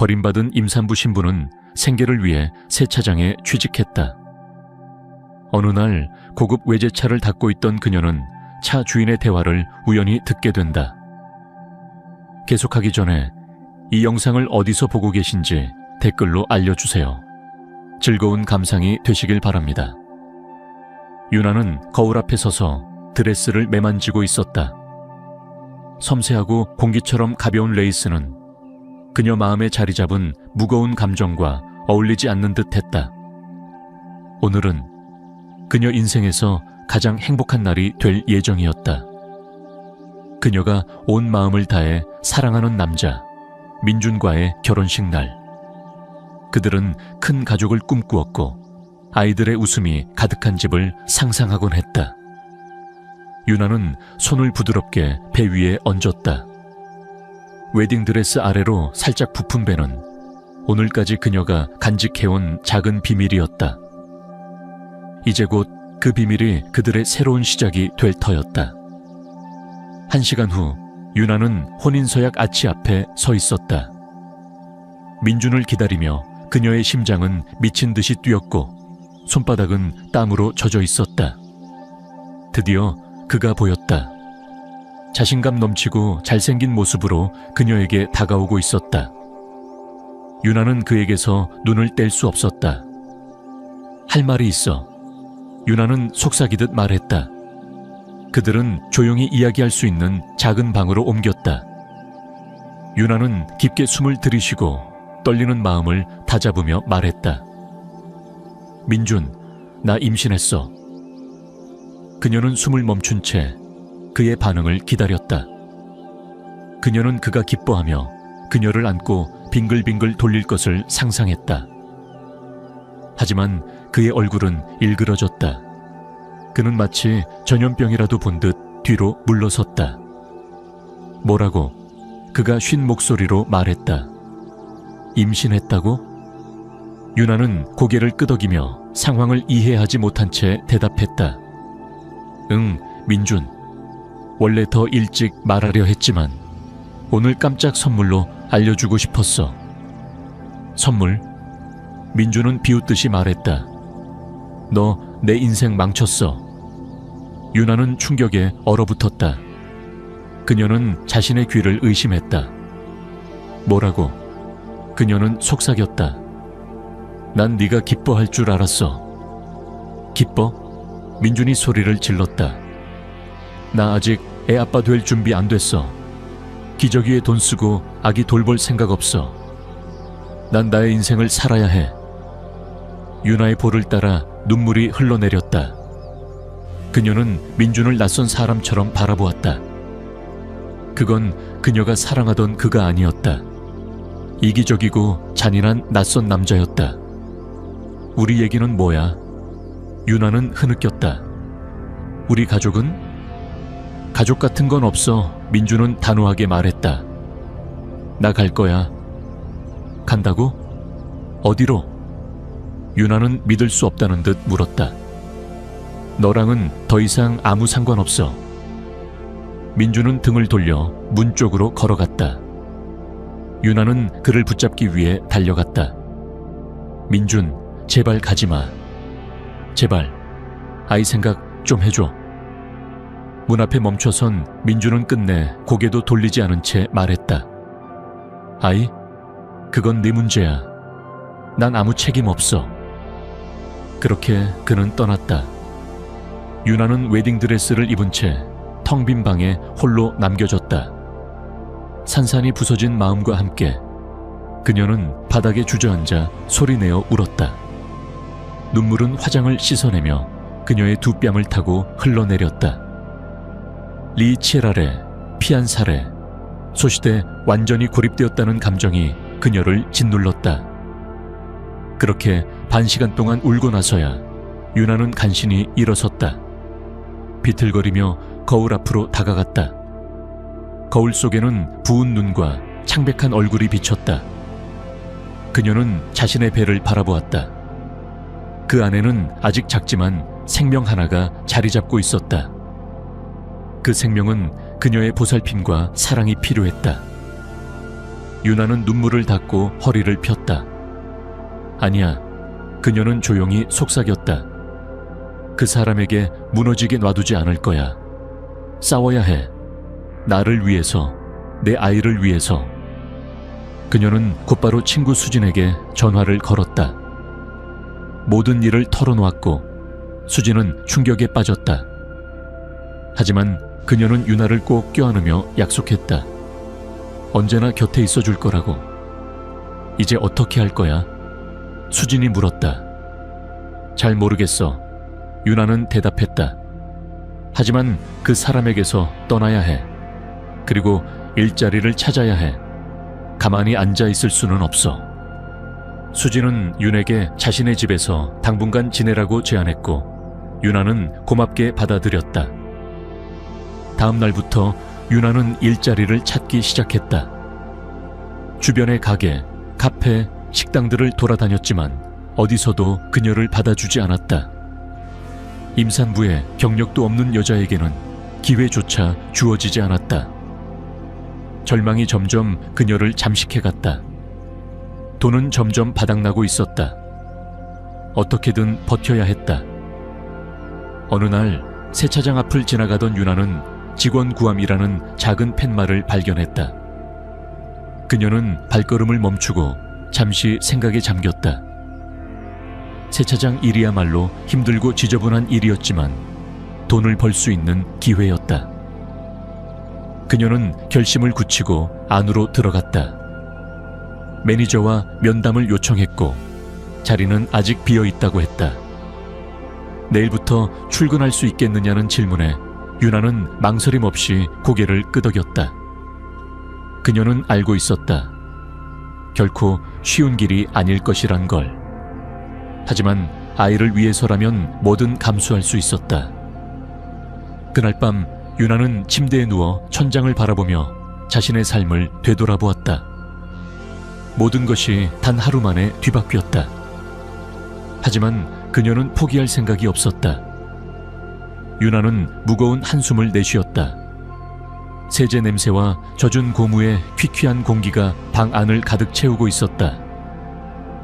버림받은 임산부 신부는 생계를 위해 세차장에 취직했다. 어느 날 고급 외제차를 닦고 있던 그녀는 차 주인의 대화를 우연히 듣게 된다. 계속하기 전에 이 영상을 어디서 보고 계신지 댓글로 알려주세요. 즐거운 감상이 되시길 바랍니다. 유나는 거울 앞에 서서 드레스를 매만지고 있었다. 섬세하고 공기처럼 가벼운 레이스는 그녀 마음에 자리 잡은 무거운 감정과 어울리지 않는 듯 했다. 오늘은 그녀 인생에서 가장 행복한 날이 될 예정이었다. 그녀가 온 마음을 다해 사랑하는 남자, 민준과의 결혼식 날. 그들은 큰 가족을 꿈꾸었고 아이들의 웃음이 가득한 집을 상상하곤 했다. 유나는 손을 부드럽게 배 위에 얹었다. 웨딩드레스 아래로 살짝 부푼 배는 오늘까지 그녀가 간직해온 작은 비밀이었다. 이제 곧 그 비밀이 그들의 새로운 시작이 될 터였다. 1시간 후 유나는 혼인서약 아치 앞에 서 있었다. 민준을 기다리며 그녀의 심장은 미친 듯이 뛰었고 손바닥은 땀으로 젖어 있었다. 드디어 그가 보였다. 자신감 넘치고 잘생긴 모습으로 그녀에게 다가오고 있었다. 유나는 그에게서 눈을 뗄 수 없었다. 할 말이 있어. 유나는 속삭이듯 말했다. 그들은 조용히 이야기할 수 있는 작은 방으로 옮겼다. 유나는 깊게 숨을 들이쉬고 떨리는 마음을 다잡으며 말했다. 민준, 나 임신했어. 그녀는 숨을 멈춘 채 그의 반응을 기다렸다. 그녀는 그가 기뻐하며 그녀를 안고 빙글빙글 돌릴 것을 상상했다. 하지만 그의 얼굴은 일그러졌다. 그는 마치 전염병이라도 본 듯 뒤로 물러섰다. 뭐라고? 그가 쉰 목소리로 말했다. 임신했다고? 유나는 고개를 끄덕이며 상황을 이해하지 못한 채 대답했다. 응, 민준. 원래 더 일찍 말하려 했지만 오늘 깜짝 선물로 알려주고 싶었어. 선물? 민준은 비웃듯이 말했다. 너 내 인생 망쳤어. 유나는 충격에 얼어붙었다. 그녀는 자신의 귀를 의심했다. 뭐라고? 그녀는 속삭였다. 난 네가 기뻐할 줄 알았어. 기뻐? 민준이 소리를 질렀다. 나 아직 애 아빠 될 준비 안 됐어. 기저귀에 돈 쓰고 아기 돌볼 생각 없어. 난 나의 인생을 살아야 해. 유나의 볼을 따라 눈물이 흘러내렸다. 그녀는 민준을 낯선 사람처럼 바라보았다. 그건 그녀가 사랑하던 그가 아니었다. 이기적이고 잔인한 낯선 남자였다. 우리 얘기는 뭐야? 유나는 흐느꼈다. 우리 가족은? 가족 같은 건 없어. 민준은 단호하게 말했다. 나 갈 거야. 간다고? 어디로? 유나는 믿을 수 없다는 듯 물었다. 너랑은 더 이상 아무 상관없어. 민준은 등을 돌려 문 쪽으로 걸어갔다. 유나는 그를 붙잡기 위해 달려갔다. 민준, 제발 가지마. 제발, 아이 생각 좀 해줘. 문 앞에 멈춰선 민준은 끝내 고개도 돌리지 않은 채 말했다. 아이? 그건 네 문제야. 난 아무 책임 없어. 그렇게 그는 떠났다. 유나는 웨딩드레스를 입은 채 텅 빈 방에 홀로 남겨졌다. 산산이 부서진 마음과 함께 그녀는 바닥에 주저앉아 소리내어 울었다. 눈물은 화장을 씻어내며 그녀의 두 뺨을 타고 흘러내렸다. 리치에라레, 피안사레, 소시대 완전히 고립되었다는 감정이 그녀를 짓눌렀다. 그렇게 반시간 동안 울고 나서야 유나는 간신히 일어섰다. 비틀거리며 거울 앞으로 다가갔다. 거울 속에는 부은 눈과 창백한 얼굴이 비쳤다. 그녀는 자신의 배를 바라보았다. 그 안에는 아직 작지만 생명 하나가 자리 잡고 있었다. 그 생명은 그녀의 보살핌과 사랑이 필요했다. 유나는 눈물을 닦고 허리를 폈다. 아니야, 그녀는 조용히 속삭였다. 그 사람에게 무너지게 놔두지 않을 거야. 싸워야 해. 나를 위해서, 내 아이를 위해서. 그녀는 곧바로 친구 수진에게 전화를 걸었다. 모든 일을 털어놓았고 수진은 충격에 빠졌다. 하지만 그녀는 유나를 꼭 껴안으며 약속했다. 언제나 곁에 있어 줄 거라고. 이제 어떻게 할 거야? 수진이 물었다. 잘 모르겠어. 유나는 대답했다. 하지만 그 사람에게서 떠나야 해. 그리고 일자리를 찾아야 해. 가만히 앉아 있을 수는 없어. 수진은 윤에게 자신의 집에서 당분간 지내라고 제안했고 유나는 고맙게 받아들였다. 다음 날부터 유나는 일자리를 찾기 시작했다. 주변의 가게, 카페, 식당들을 돌아다녔지만 어디서도 그녀를 받아주지 않았다. 임산부에 경력도 없는 여자에게는 기회조차 주어지지 않았다. 절망이 점점 그녀를 잠식해갔다. 돈은 점점 바닥나고 있었다. 어떻게든 버텨야 했다. 어느 날 세차장 앞을 지나가던 유나는 직원 구함이라는 작은 팻말을 발견했다. 그녀는 발걸음을 멈추고 잠시 생각에 잠겼다. 세차장 일이야말로 힘들고 지저분한 일이었지만 돈을 벌 수 있는 기회였다. 그녀는 결심을 굳히고 안으로 들어갔다. 매니저와 면담을 요청했고 자리는 아직 비어 있다고 했다. 내일부터 출근할 수 있겠느냐는 질문에 유나는 망설임 없이 고개를 끄덕였다. 그녀는 알고 있었다. 결코 쉬운 길이 아닐 것이란 걸. 하지만 아이를 위해서라면 뭐든 감수할 수 있었다. 그날 밤 유나는 침대에 누워 천장을 바라보며 자신의 삶을 되돌아보았다. 모든 것이 단 하루 만에 뒤바뀌었다. 하지만 그녀는 포기할 생각이 없었다. 유나는 무거운 한숨을 내쉬었다. 세제 냄새와 젖은 고무의 퀴퀴한 공기가 방 안을 가득 채우고 있었다.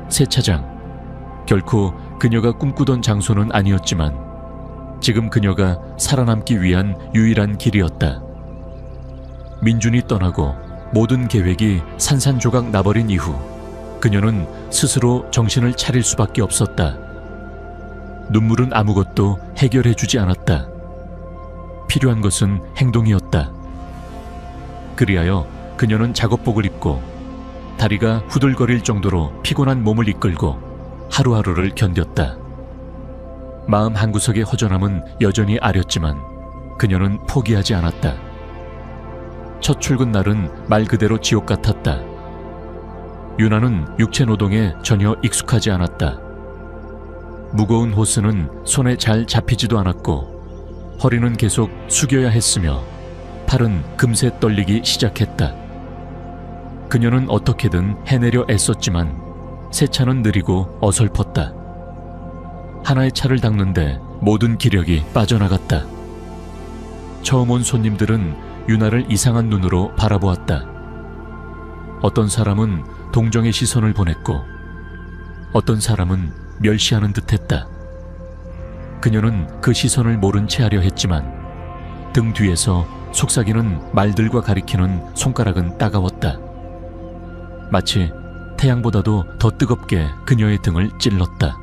세차장. 결코 그녀가 꿈꾸던 장소는 아니었지만 지금 그녀가 살아남기 위한 유일한 길이었다. 민준이 떠나고 모든 계획이 산산조각 나버린 이후 그녀는 스스로 정신을 차릴 수밖에 없었다. 눈물은 아무것도 해결해주지 않았다. 필요한 것은 행동이었다. 그리하여 그녀는 작업복을 입고 다리가 후들거릴 정도로 피곤한 몸을 이끌고 하루하루를 견뎠다. 마음 한구석의 허전함은 여전히 아렸지만 그녀는 포기하지 않았다. 첫 출근 날은 말 그대로 지옥 같았다. 유나는 육체 노동에 전혀 익숙하지 않았다. 무거운 호스는 손에 잘 잡히지도 않았고 허리는 계속 숙여야 했으며 팔은 금세 떨리기 시작했다. 그녀는 어떻게든 해내려 애썼지만 세차는 느리고 어설펐다. 하나의 차를 닦는데 모든 기력이 빠져나갔다. 처음 온 손님들은 유나를 이상한 눈으로 바라보았다. 어떤 사람은 동정의 시선을 보냈고 어떤 사람은 멸시하는 듯했다. 그녀는 그 시선을 모른 채 하려 했지만 등 뒤에서 속삭이는 말들과 가리키는 손가락은 따가웠다. 마치 태양보다도 더 뜨겁게 그녀의 등을 찔렀다.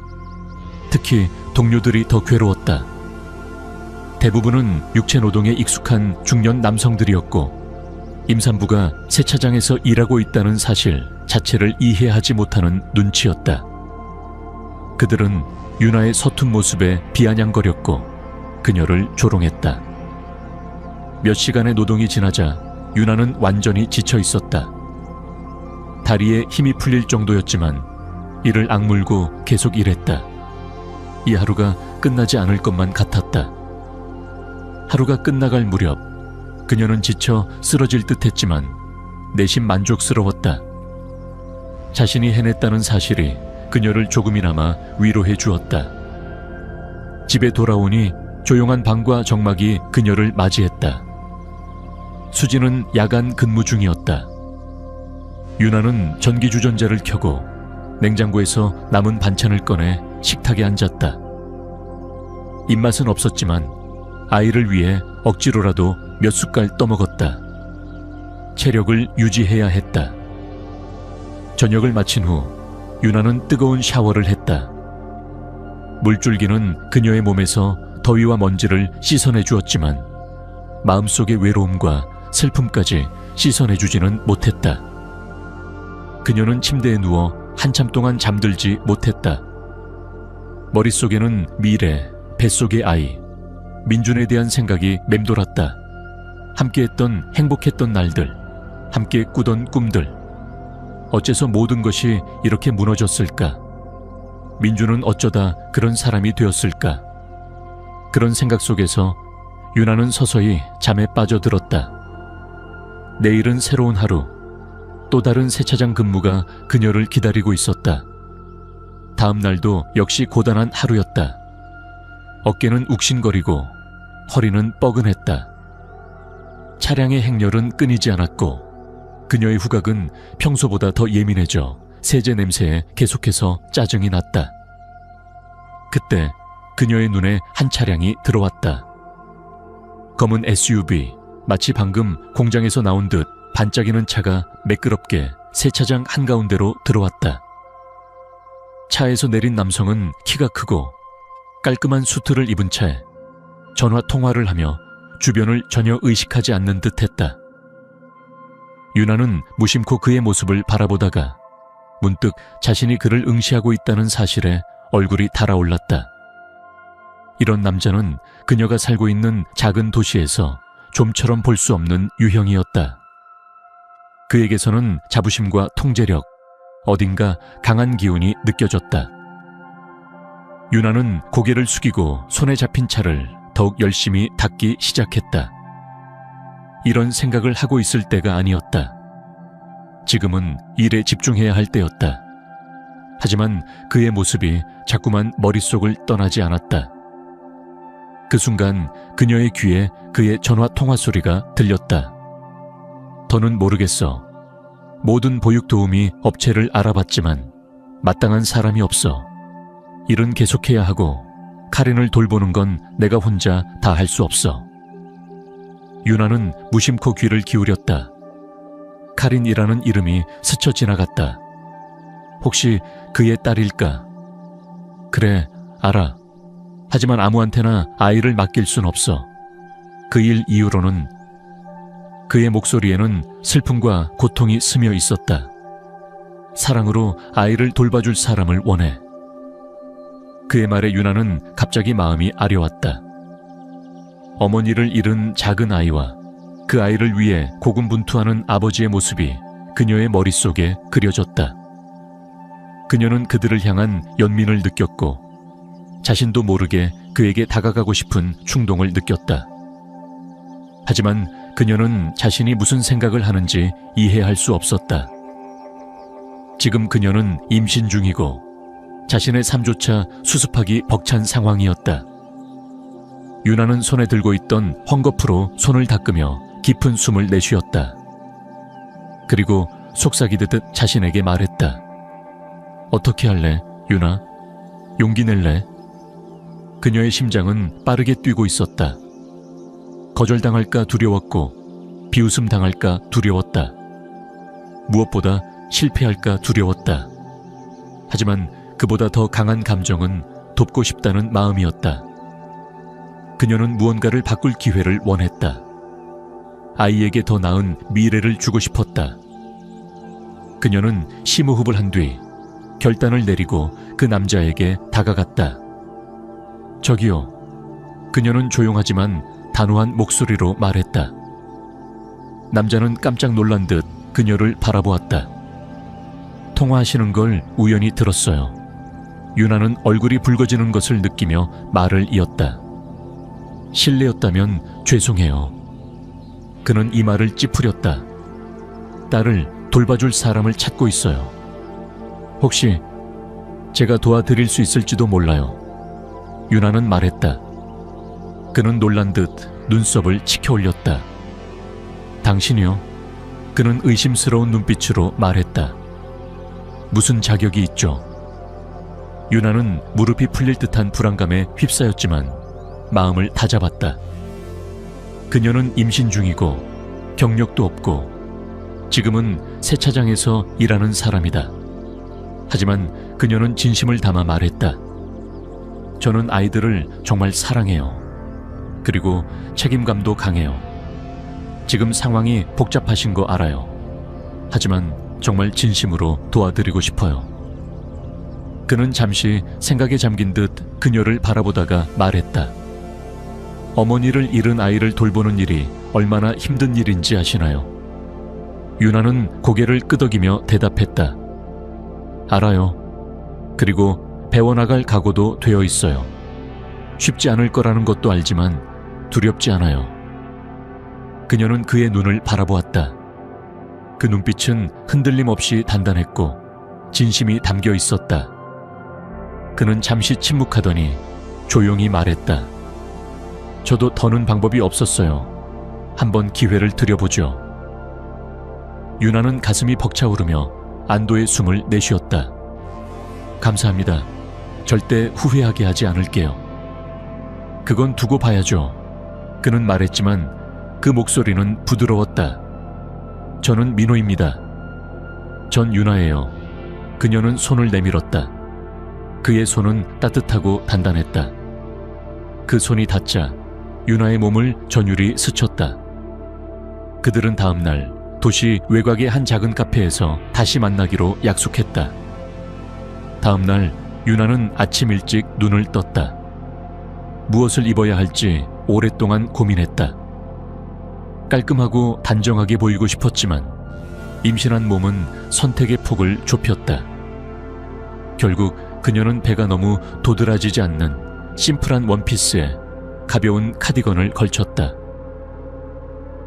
특히 동료들이 더 괴로웠다. 대부분은 육체 노동에 익숙한 중년 남성들이었고 임산부가 세차장에서 일하고 있다는 사실 자체를 이해하지 못하는 눈치였다. 그들은 유나의 서툰 모습에 비아냥거렸고 그녀를 조롱했다. 몇 시간의 노동이 지나자 유나는 완전히 지쳐 있었다. 다리에 힘이 풀릴 정도였지만 이를 악물고 계속 일했다. 이 하루가 끝나지 않을 것만 같았다. 하루가 끝나갈 무렵 그녀는 지쳐 쓰러질 듯했지만 내심 만족스러웠다. 자신이 해냈다는 사실이 그녀를 조금이나마 위로해 주었다. 집에 돌아오니 조용한 방과 정막이 그녀를 맞이했다. 수진은 야간 근무 중이었다. 유나는 전기주전자를 켜고 냉장고에서 남은 반찬을 꺼내 식탁에 앉았다. 입맛은 없었지만 아이를 위해 억지로라도 몇 숟갈 떠먹었다. 체력을 유지해야 했다. 저녁을 마친 후 유나는 뜨거운 샤워를 했다. 물줄기는 그녀의 몸에서 더위와 먼지를 씻어내 주었지만 마음속의 외로움과 슬픔까지 씻어내주지는 못했다. 그녀는 침대에 누워 한참 동안 잠들지 못했다. 머릿속에는 미래, 뱃속의 아이, 민준에 대한 생각이 맴돌았다. 함께했던 행복했던 날들, 함께 꾸던 꿈들. 어째서 모든 것이 이렇게 무너졌을까? 민준은 어쩌다 그런 사람이 되었을까? 그런 생각 속에서 유나는 서서히 잠에 빠져들었다. 내일은 새로운 하루, 또 다른 세차장 근무가 그녀를 기다리고 있었다. 다음 날도 역시 고단한 하루였다. 어깨는 욱신거리고 허리는 뻐근했다. 차량의 행렬은 끊이지 않았고 그녀의 후각은 평소보다 더 예민해져 세제 냄새에 계속해서 짜증이 났다. 그때 그녀의 눈에 한 차량이 들어왔다. 검은 SUV, 마치 방금 공장에서 나온 듯 반짝이는 차가 매끄럽게 세차장 한가운데로 들어왔다. 차에서 내린 남성은 키가 크고 깔끔한 수트를 입은 채 전화 통화를 하며 주변을 전혀 의식하지 않는 듯했다. 유나는 무심코 그의 모습을 바라보다가 문득 자신이 그를 응시하고 있다는 사실에 얼굴이 달아올랐다. 이런 남자는 그녀가 살고 있는 작은 도시에서 좀처럼 볼 수 없는 유형이었다. 그에게서는 자부심과 통제력, 어딘가 강한 기운이 느껴졌다. 유나는 고개를 숙이고 손에 잡힌 차를 더욱 열심히 닦기 시작했다. 이런 생각을 하고 있을 때가 아니었다. 지금은 일에 집중해야 할 때였다. 하지만 그의 모습이 자꾸만 머릿속을 떠나지 않았다. 그 순간 그녀의 귀에 그의 전화 통화 소리가 들렸다. 더는 모르겠어. 모든 보육 도우미 업체를 알아봤지만 마땅한 사람이 없어. 일은 계속해야 하고 카린을 돌보는 건 내가 혼자 다 할 수 없어. 유나는 무심코 귀를 기울였다. 카린이라는 이름이 스쳐 지나갔다. 혹시 그의 딸일까? 그래, 알아. 하지만 아무한테나 아이를 맡길 순 없어. 그 일 이후로는. 그의 목소리에는 슬픔과 고통이 스며 있었다. 사랑으로 아이를 돌봐줄 사람을 원해. 그의 말에 유나는 갑자기 마음이 아려왔다. 어머니를 잃은 작은 아이와 그 아이를 위해 고군분투하는 아버지의 모습이 그녀의 머릿속에 그려졌다. 그녀는 그들을 향한 연민을 느꼈고 자신도 모르게 그에게 다가가고 싶은 충동을 느꼈다. 하지만 그녀는 자신이 무슨 생각을 하는지 이해할 수 없었다. 지금 그녀는 임신 중이고 자신의 삶조차 수습하기 벅찬 상황이었다. 유나는 손에 들고 있던 헝겊으로 손을 닦으며 깊은 숨을 내쉬었다. 그리고 속삭이듯 자신에게 말했다. 어떻게 할래, 유나? 용기 낼래? 그녀의 심장은 빠르게 뛰고 있었다. 거절당할까 두려웠고 비웃음 당할까 두려웠다. 무엇보다 실패할까 두려웠다. 하지만 그보다 더 강한 감정은 돕고 싶다는 마음이었다. 그녀는 무언가를 바꿀 기회를 원했다. 아이에게 더 나은 미래를 주고 싶었다. 그녀는 심호흡을 한 뒤 결단을 내리고 그 남자에게 다가갔다. 저기요. 그녀는 조용하지만 단호한 목소리로 말했다. 남자는 깜짝 놀란 듯 그녀를 바라보았다. 통화하시는 걸 우연히 들었어요. 유나는 얼굴이 붉어지는 것을 느끼며 말을 이었다. 실례였다면 죄송해요. 그는 이 말을 찌푸렸다. 딸을 돌봐줄 사람을 찾고 있어요. 혹시 제가 도와드릴 수 있을지도 몰라요. 유나는 말했다. 그는 놀란 듯 눈썹을 치켜 올렸다. 당신이요? 그는 의심스러운 눈빛으로 말했다. 무슨 자격이 있죠? 유나는 무릎이 풀릴 듯한 불안감에 휩싸였지만 마음을 다잡았다. 그녀는 임신 중이고 경력도 없고 지금은 세차장에서 일하는 사람이다. 하지만 그녀는 진심을 담아 말했다. 저는 아이들을 정말 사랑해요. 그리고 책임감도 강해요. 지금 상황이 복잡하신 거 알아요. 하지만 정말 진심으로 도와드리고 싶어요. 그는 잠시 생각에 잠긴 듯 그녀를 바라보다가 말했다. 어머니를 잃은 아이를 돌보는 일이 얼마나 힘든 일인지 아시나요? 유나는 고개를 끄덕이며 대답했다. 알아요. 그리고 배워나갈 각오도 되어 있어요. 쉽지 않을 거라는 것도 알지만 두렵지 않아요. 그녀는 그의 눈을 바라보았다. 그 눈빛은 흔들림 없이 단단했고 진심이 담겨 있었다. 그는 잠시 침묵하더니 조용히 말했다. 저도 더는 방법이 없었어요. 한번 기회를 드려보죠. 유나는 가슴이 벅차오르며 안도의 숨을 내쉬었다. 감사합니다. 절대 후회하게 하지 않을게요. 그건 두고 봐야죠. 그는 말했지만 그 목소리는 부드러웠다. 저는 민호입니다. 전 유나예요. 그녀는 손을 내밀었다. 그의 손은 따뜻하고 단단했다. 그 손이 닿자 유나의 몸을 전율이 스쳤다. 그들은 다음 날 도시 외곽의 한 작은 카페에서 다시 만나기로 약속했다. 다음 날 유나는 아침 일찍 눈을 떴다. 무엇을 입어야 할지 오랫동안 고민했다. 깔끔하고 단정하게 보이고 싶었지만 임신한 몸은 선택의 폭을 좁혔다. 결국 그녀는 배가 너무 도드라지지 않는 심플한 원피스에 가벼운 카디건을 걸쳤다.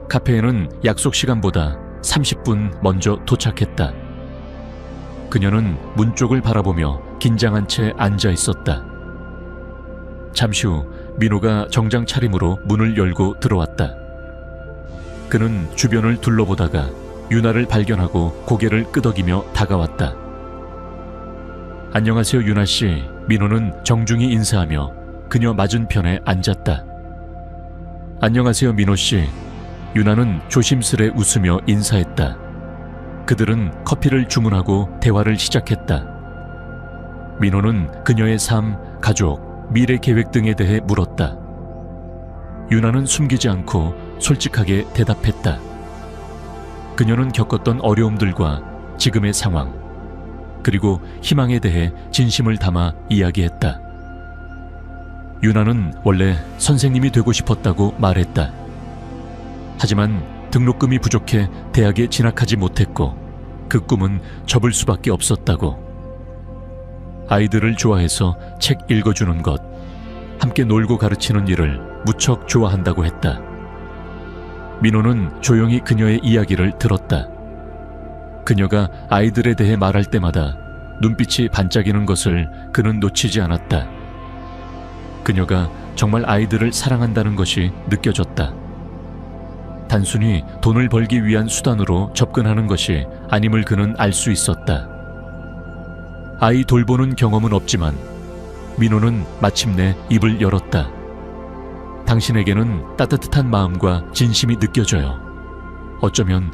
카페에는 약속 시간보다 30분 먼저 도착했다. 그녀는 문 쪽을 바라보며 긴장한 채 앉아 있었다. 잠시 후 민호가 정장 차림으로 문을 열고 들어왔다. 그는 주변을 둘러보다가 유나를 발견하고 고개를 끄덕이며 다가왔다. 안녕하세요, 유나 씨. 민호는 정중히 인사하며 그녀 맞은편에 앉았다. 안녕하세요, 민호 씨. 유나는 조심스레 웃으며 인사했다. 그들은 커피를 주문하고 대화를 시작했다. 민호는 그녀의 삶, 가족, 미래 계획 등에 대해 물었다. 유나는 숨기지 않고 솔직하게 대답했다. 그녀는 겪었던 어려움들과 지금의 상황, 그리고 희망에 대해 진심을 담아 이야기했다. 유나는 원래 선생님이 되고 싶었다고 말했다. 하지만 등록금이 부족해 대학에 진학하지 못했고 그 꿈은 접을 수밖에 없었다고. 아이들을 좋아해서 책 읽어주는 것, 함께 놀고 가르치는 일을 무척 좋아한다고 했다. 민호는 조용히 그녀의 이야기를 들었다. 그녀가 아이들에 대해 말할 때마다 눈빛이 반짝이는 것을 그는 놓치지 않았다. 그녀가 정말 아이들을 사랑한다는 것이 느껴졌다. 단순히 돈을 벌기 위한 수단으로 접근하는 것이 아님을 그는 알 수 있었다. 아이 돌보는 경험은 없지만 민호는 마침내 입을 열었다. 당신에게는 따뜻한 마음과 진심이 느껴져요. 어쩌면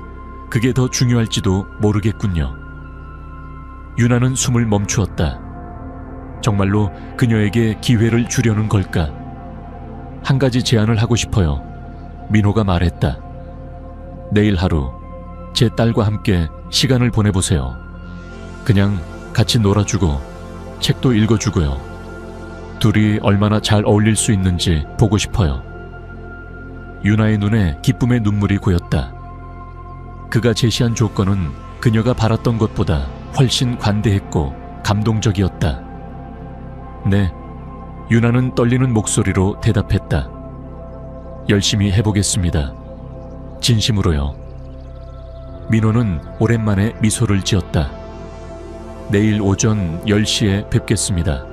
그게 더 중요할지도 모르겠군요. 유나는 숨을 멈추었다. 정말로 그녀에게 기회를 주려는 걸까? 한 가지 제안을 하고 싶어요. 민호가 말했다. 내일 하루 제 딸과 함께 시간을 보내보세요. 그냥 같이 놀아주고 책도 읽어주고요. 둘이 얼마나 잘 어울릴 수 있는지 보고 싶어요. 유나의 눈에 기쁨의 눈물이 고였다. 그가 제시한 조건은 그녀가 바랐던 것보다 훨씬 관대했고 감동적이었다. 네, 유나는 떨리는 목소리로 대답했다. 열심히 해보겠습니다. 진심으로요. 민호는 오랜만에 미소를 지었다. 내일 오전 10시에 뵙겠습니다.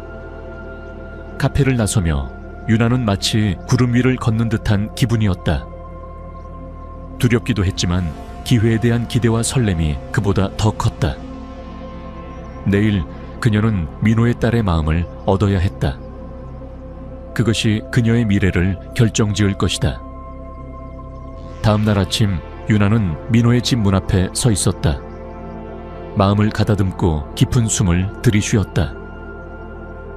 카페를 나서며 유나는 마치 구름 위를 걷는 듯한 기분이었다. 두렵기도 했지만 기회에 대한 기대와 설렘이 그보다 더 컸다. 내일 그녀는 민호의 딸의 마음을 얻어야 했다. 그것이 그녀의 미래를 결정지을 것이다. 다음 날 아침 유나는 민호의 집 문 앞에 서 있었다. 마음을 가다듬고 깊은 숨을 들이쉬었다.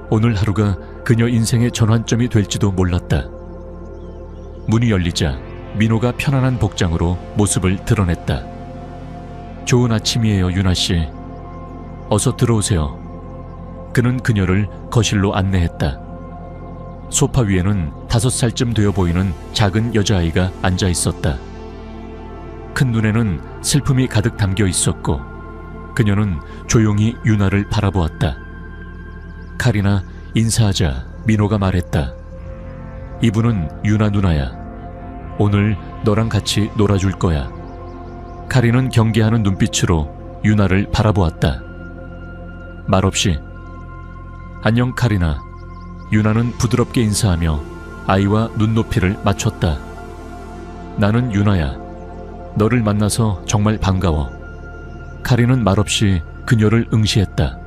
오늘 하루가 그녀 인생의 전환점이 될지도 몰랐다. 문이 열리자 민호가 편안한 복장으로 모습을 드러냈다. 좋은 아침이에요, 유나씨. 어서 들어오세요. 그는 그녀를 거실로 안내했다. 소파 위에는 5살쯤 되어 보이는 작은 여자아이가 앉아 있었다. 큰 눈에는 슬픔이 가득 담겨 있었고 그녀는 조용히 유나를 바라보았다. 카리나, 인사하자. 민호가 말했다. 이분은 유나 누나야. 오늘 너랑 같이 놀아줄 거야. 카리는 경계하는 눈빛으로 유나를 바라보았다. 말없이 안녕 카리나. 유나는 부드럽게 인사하며 아이와 눈높이를 맞췄다. 나는 유나야. 너를 만나서 정말 반가워. 카리는 말없이 그녀를 응시했다.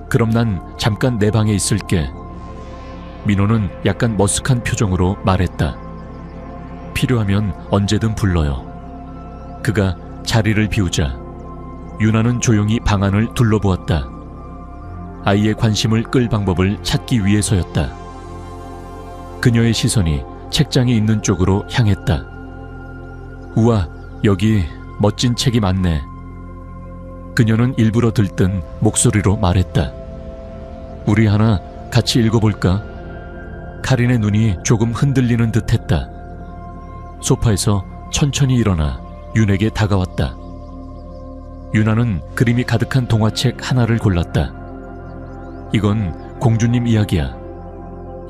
그럼 난 잠깐 내 방에 있을게. 민호는 약간 머쓱한 표정으로 말했다. 필요하면 언제든 불러요. 그가 자리를 비우자 유나는 조용히 방 안을 둘러보았다. 아이의 관심을 끌 방법을 찾기 위해서였다. 그녀의 시선이 책장이 있는 쪽으로 향했다. 우와, 여기 멋진 책이 많네. 그녀는 일부러 들뜬 목소리로 말했다. 우리 하나 같이 읽어볼까? 카린의 눈이 조금 흔들리는 듯했다. 소파에서 천천히 일어나 윤에게 다가왔다. 유나는 그림이 가득한 동화책 하나를 골랐다. 이건 공주님 이야기야.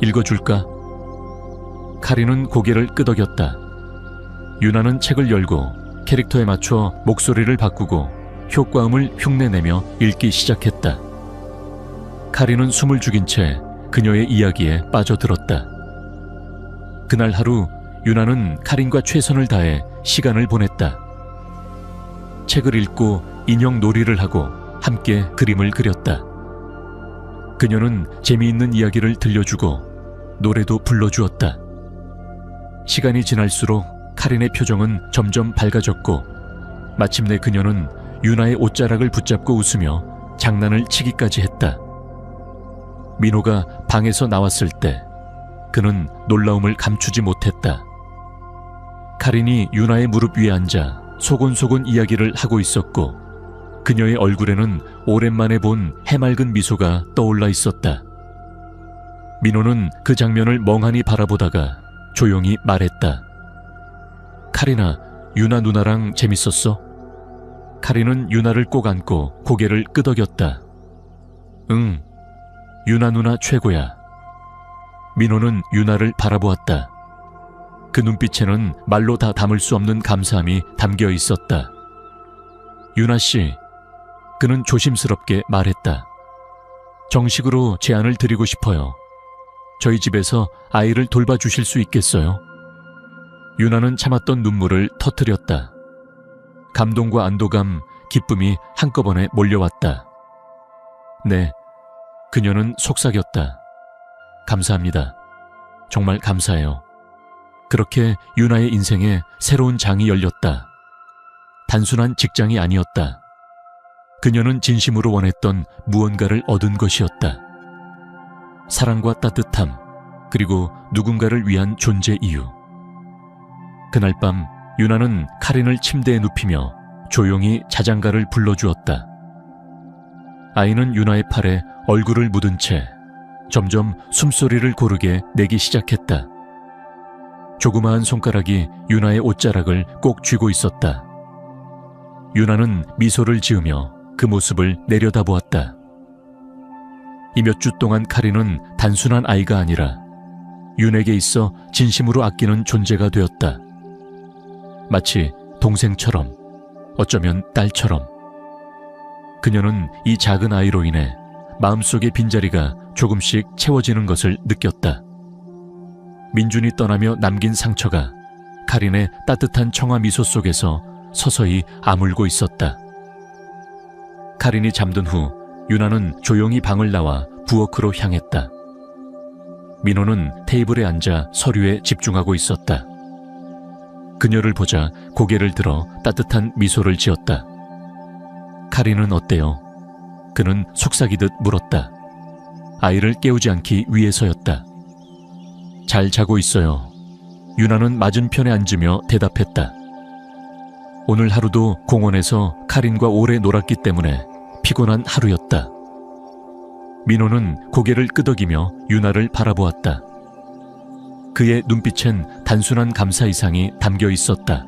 읽어줄까? 카린은 고개를 끄덕였다. 유나는 책을 열고 캐릭터에 맞춰 목소리를 바꾸고 효과음을 흉내내며 읽기 시작했다. 카린은 숨을 죽인 채 그녀의 이야기에 빠져들었다. 그날 하루 유나는 카린과 최선을 다해 시간을 보냈다. 책을 읽고 인형 놀이를 하고 함께 그림을 그렸다. 그녀는 재미있는 이야기를 들려주고 노래도 불러주었다. 시간이 지날수록 카린의 표정은 점점 밝아졌고 마침내 그녀는 유나의 옷자락을 붙잡고 웃으며 장난을 치기까지 했다. 민호가 방에서 나왔을 때 그는 놀라움을 감추지 못했다. 카린이 유나의 무릎 위에 앉아 소곤소곤 이야기를 하고 있었고 그녀의 얼굴에는 오랜만에 본 해맑은 미소가 떠올라 있었다. 민호는 그 장면을 멍하니 바라보다가 조용히 말했다. 카리나, 유나 누나랑 재밌었어? 카린은 유나를 꼭 안고 고개를 끄덕였다. 응, 유나 누나 최고야. 민호는 유나를 바라보았다. 그 눈빛에는 말로 다 담을 수 없는 감사함이 담겨 있었다. 유나씨, 그는 조심스럽게 말했다. 정식으로 제안을 드리고 싶어요. 저희 집에서 아이를 돌봐주실 수 있겠어요? 유나는 참았던 눈물을 터뜨렸다. 감동과 안도감, 기쁨이 한꺼번에 몰려왔다. 네, 그녀는 속삭였다. 감사합니다. 정말 감사해요. 그렇게 유나의 인생에 새로운 장이 열렸다. 단순한 직장이 아니었다. 그녀는 진심으로 원했던 무언가를 얻은 것이었다. 사랑과 따뜻함, 그리고 누군가를 위한 존재 이유. 그날 밤 유나는 카린을 침대에 눕히며 조용히 자장가를 불러주었다. 아이는 유나의 팔에 얼굴을 묻은 채 점점 숨소리를 고르게 내기 시작했다. 조그마한 손가락이 유나의 옷자락을 꼭 쥐고 있었다. 유나는 미소를 지으며 그 모습을 내려다보았다. 이 몇 주 동안 카린은 단순한 아이가 아니라 윤에게 있어 진심으로 아끼는 존재가 되었다. 마치 동생처럼, 어쩌면 딸처럼. 그녀는 이 작은 아이로 인해 마음속의 빈자리가 조금씩 채워지는 것을 느꼈다. 민준이 떠나며 남긴 상처가 카린의 따뜻한 청아 미소 속에서 서서히 아물고 있었다. 카린이 잠든 후 유나는 조용히 방을 나와 부엌으로 향했다. 민호는 테이블에 앉아 서류에 집중하고 있었다. 그녀를 보자 고개를 들어 따뜻한 미소를 지었다. 카린은 어때요? 그는 속삭이듯 물었다. 아이를 깨우지 않기 위해서였다. 잘 자고 있어요. 유나는 맞은편에 앉으며 대답했다. 오늘 하루도 공원에서 카린과 오래 놀았기 때문에 피곤한 하루였다. 민호는 고개를 끄덕이며 유나를 바라보았다. 그의 눈빛엔 단순한 감사 이상이 담겨 있었다.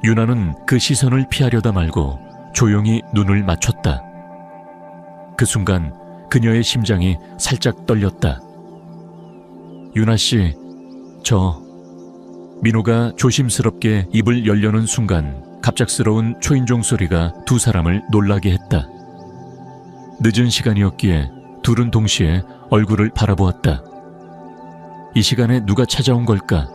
유나는 그 시선을 피하려다 말고 조용히 눈을 맞췄다. 그 순간 그녀의 심장이 살짝 떨렸다. 유나 씨, 민호가 조심스럽게 입을 열려는 순간 갑작스러운 초인종 소리가 두 사람을 놀라게 했다. 늦은 시간이었기에 둘은 동시에 얼굴을 바라보았다. 이 시간에 누가 찾아온 걸까?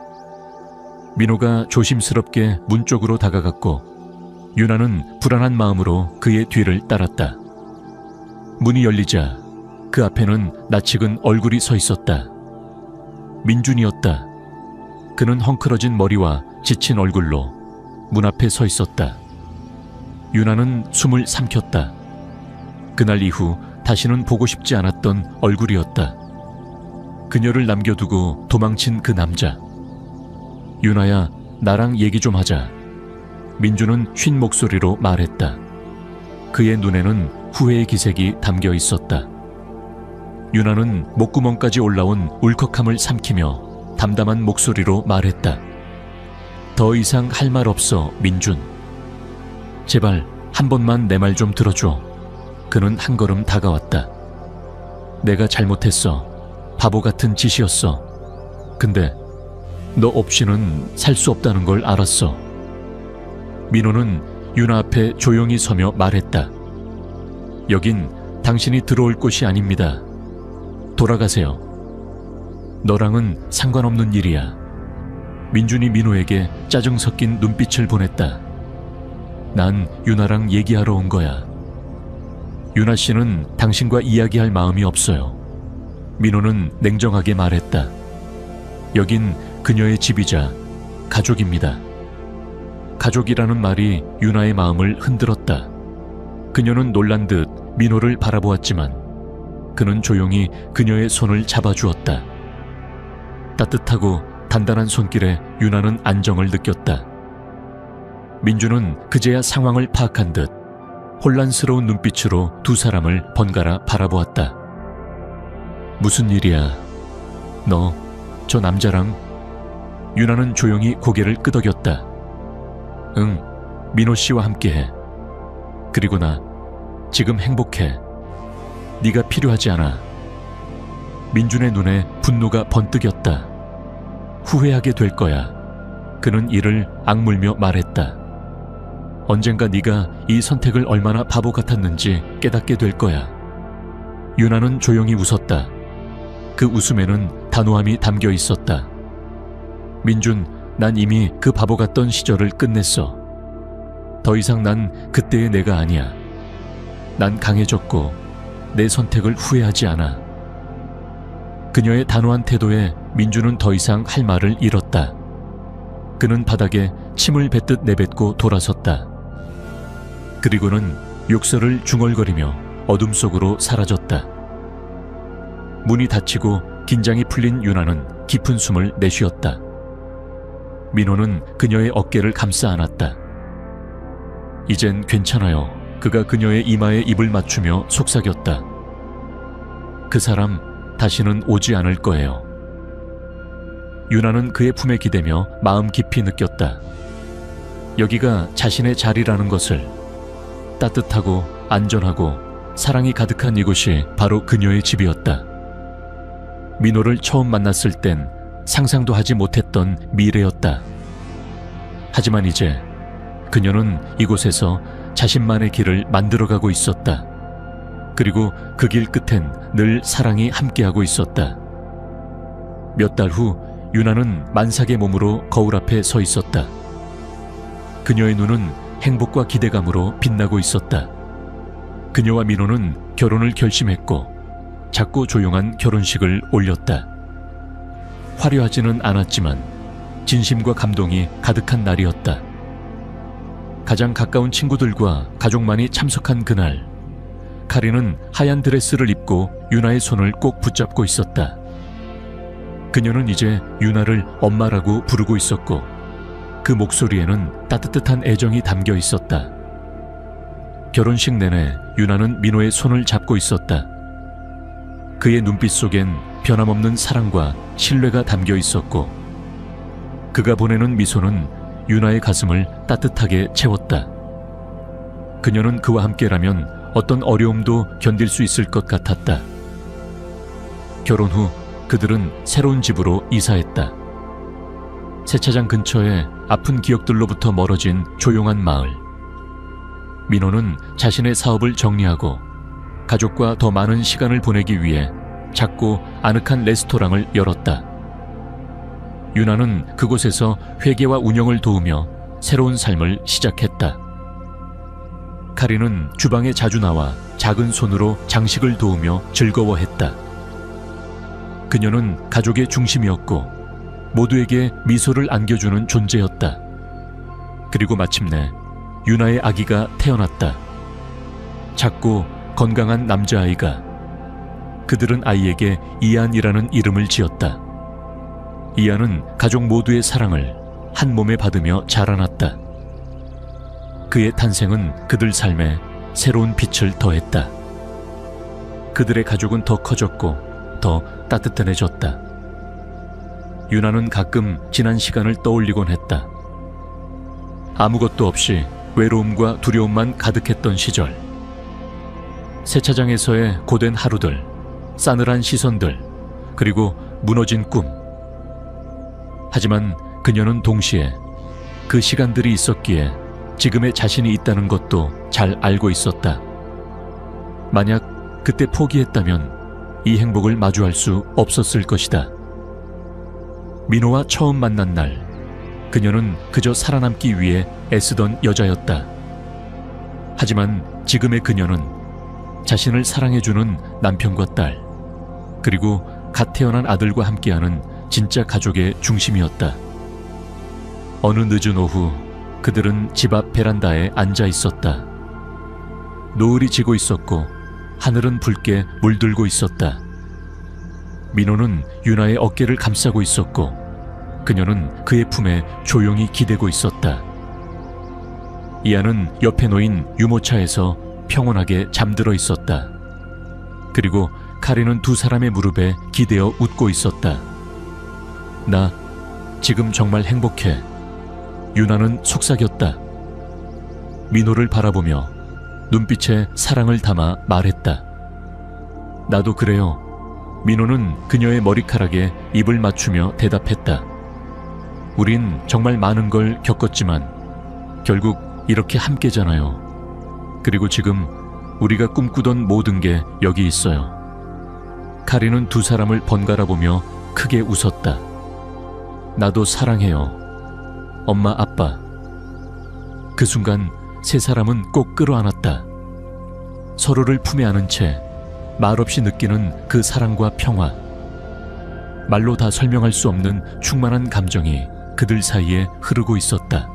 민호가 조심스럽게 문 쪽으로 다가갔고 유나는 불안한 마음으로 그의 뒤를 따랐다. 문이 열리자 그 앞에는 낯익은 얼굴이 서 있었다. 민준이었다. 그는 헝클어진 머리와 지친 얼굴로 문 앞에 서 있었다. 유나는 숨을 삼켰다. 그날 이후 다시는 보고 싶지 않았던 얼굴이었다. 그녀를 남겨두고 도망친 그 남자. 유나야, 나랑 얘기 좀 하자. 민준은 쉰 목소리로 말했다. 그의 눈에는 후회의 기색이 담겨 있었다. 유나는 목구멍까지 올라온 울컥함을 삼키며 담담한 목소리로 말했다. 더 이상 할 말 없어, 민준. 제발 한 번만 내 말 좀 들어줘. 그는 한 걸음 다가왔다. 내가 잘못했어. 바보 같은 짓이었어. 근데 너 없이는 살 수 없다는 걸 알았어. 민호는 유나 앞에 조용히 서며 말했다. 여긴 당신이 들어올 곳이 아닙니다. 돌아가세요. 너랑은 상관없는 일이야. 민준이 민호에게 짜증 섞인 눈빛을 보냈다. 난 유나랑 얘기하러 온 거야. 유나 씨는 당신과 이야기할 마음이 없어요. 민호는 냉정하게 말했다. 여긴 그녀의 집이자 가족입니다. 가족이라는 말이 유나의 마음을 흔들었다. 그녀는 놀란 듯 민호를 바라보았지만 그는 조용히 그녀의 손을 잡아주었다. 따뜻하고 단단한 손길에 유나는 안정을 느꼈다. 민준은 그제야 상황을 파악한 듯 혼란스러운 눈빛으로 두 사람을 번갈아 바라보았다. 무슨 일이야? 너 저 남자랑? 유나는 조용히 고개를 끄덕였다. 응, 민호 씨와 함께해. 그리고 나 지금 행복해. 네가 필요하지 않아. 민준의 눈에 분노가 번뜩였다. 후회하게 될 거야. 그는 이를 악물며 말했다. 언젠가 네가 이 선택을 얼마나 바보 같았는지 깨닫게 될 거야. 유나는 조용히 웃었다. 그 웃음에는 단호함이 담겨 있었다. 민준, 난 이미 그 바보 같던 시절을 끝냈어. 더 이상 난 그때의 내가 아니야. 난 강해졌고 내 선택을 후회하지 않아. 그녀의 단호한 태도에 민준은 더 이상 할 말을 잃었다. 그는 바닥에 침을 뱉듯 내뱉고 돌아섰다. 그리고는 욕설을 중얼거리며 어둠 속으로 사라졌다. 문이 닫히고 긴장이 풀린 유나는 깊은 숨을 내쉬었다. 민호는 그녀의 어깨를 감싸 안았다. 이젠 괜찮아요. 그가 그녀의 이마에 입을 맞추며 속삭였다. 그 사람 다시는 오지 않을 거예요. 유나는 그의 품에 기대며 마음 깊이 느꼈다. 여기가 자신의 자리라는 것을. 따뜻하고 안전하고 사랑이 가득한 이곳이 바로 그녀의 집이었다. 민호를 처음 만났을 땐 상상도 하지 못했던 미래였다. 하지만 이제 그녀는 이곳에서 자신만의 길을 만들어가고 있었다. 그리고 그 길 끝엔 늘 사랑이 함께하고 있었다. 몇 달 후 유나는 만삭의 몸으로 거울 앞에 서 있었다. 그녀의 눈은 행복과 기대감으로 빛나고 있었다. 그녀와 민호는 결혼을 결심했고 작고 조용한 결혼식을 올렸다. 화려하지는 않았지만 진심과 감동이 가득한 날이었다. 가장 가까운 친구들과 가족만이 참석한 그날, 카린은 하얀 드레스를 입고 유나의 손을 꼭 붙잡고 있었다. 그녀는 이제 유나를 엄마라고 부르고 있었고 그 목소리에는 따뜻한 애정이 담겨 있었다. 결혼식 내내 유나는 민호의 손을 잡고 있었다. 그의 눈빛 속엔 변함없는 사랑과 신뢰가 담겨 있었고 그가 보내는 미소는 유나의 가슴을 따뜻하게 채웠다. 그녀는 그와 함께라면 어떤 어려움도 견딜 수 있을 것 같았다. 결혼 후 그들은 새로운 집으로 이사했다. 세차장 근처에 아픈 기억들로부터 멀어진 조용한 마을. 민호는 자신의 사업을 정리하고 가족과 더 많은 시간을 보내기 위해 작고 아늑한 레스토랑을 열었다. 유나는 그곳에서 회계와 운영을 도우며 새로운 삶을 시작했다. 카린은 주방에 자주 나와 작은 손으로 장식을 도우며 즐거워했다. 그녀는 가족의 중심이었고 모두에게 미소를 안겨주는 존재였다. 그리고 마침내 유나의 아기가 태어났다. 작고 건강한 남자아이가. 그들은 아이에게 이안이라는 이름을 지었다. 이안은 가족 모두의 사랑을 한 몸에 받으며 자라났다. 그의 탄생은 그들 삶에 새로운 빛을 더했다. 그들의 가족은 더 커졌고 더 따뜻해졌다. 유나는 가끔 지난 시간을 떠올리곤 했다. 아무것도 없이 외로움과 두려움만 가득했던 시절. 세차장에서의 고된 하루들, 싸늘한 시선들, 그리고 무너진 꿈. 하지만 그녀는 동시에 그 시간들이 있었기에 지금의 자신이 있다는 것도 잘 알고 있었다. 만약 그때 포기했다면 이 행복을 마주할 수 없었을 것이다. 민호와 처음 만난 날, 그녀는 그저 살아남기 위해 애쓰던 여자였다. 하지만 지금의 그녀는 자신을 사랑해주는 남편과 딸, 그리고 갓 태어난 아들과 함께하는 진짜 가족의 중심이었다. 어느 늦은 오후, 그들은 집 앞 베란다에 앉아 있었다. 노을이 지고 있었고 하늘은 붉게 물들고 있었다. 민호는 유나의 어깨를 감싸고 있었고 그녀는 그의 품에 조용히 기대고 있었다. 이안은 옆에 놓인 유모차에서 평온하게 잠들어 있었다. 그리고 카린은 두 사람의 무릎에 기대어 웃고 있었다. 나 지금 정말 행복해. 유나는 속삭였다. 민호를 바라보며 눈빛에 사랑을 담아 말했다. 나도 그래요. 민호는 그녀의 머리카락에 입을 맞추며 대답했다. 우린 정말 많은 걸 겪었지만 결국 이렇게 함께잖아요. 그리고 지금 우리가 꿈꾸던 모든 게 여기 있어요. 카린은 두 사람을 번갈아 보며 크게 웃었다. 나도 사랑해요. 엄마, 아빠. 그 순간 세 사람은 꼭 끌어안았다. 서로를 품에 안은 채 말없이 느끼는 그 사랑과 평화. 말로 다 설명할 수 없는 충만한 감정이 그들 사이에 흐르고 있었다.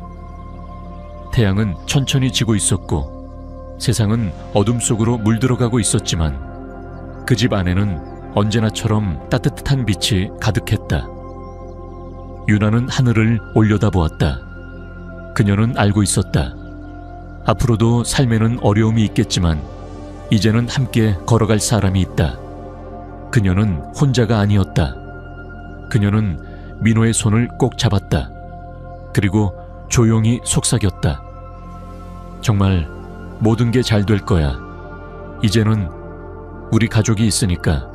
태양은 천천히 지고 있었고 세상은 어둠 속으로 물들어가고 있었지만 그 집 안에는 언제나처럼 따뜻한 빛이 가득했다. 유나는 하늘을 올려다보았다. 그녀는 알고 있었다. 앞으로도 삶에는 어려움이 있겠지만 이제는 함께 걸어갈 사람이 있다. 그녀는 혼자가 아니었다. 그녀는 민호의 손을 꼭 잡았다. 그리고 조용히 속삭였다. 정말 모든 게 잘 될 거야. 이제는 우리 가족이 있으니까.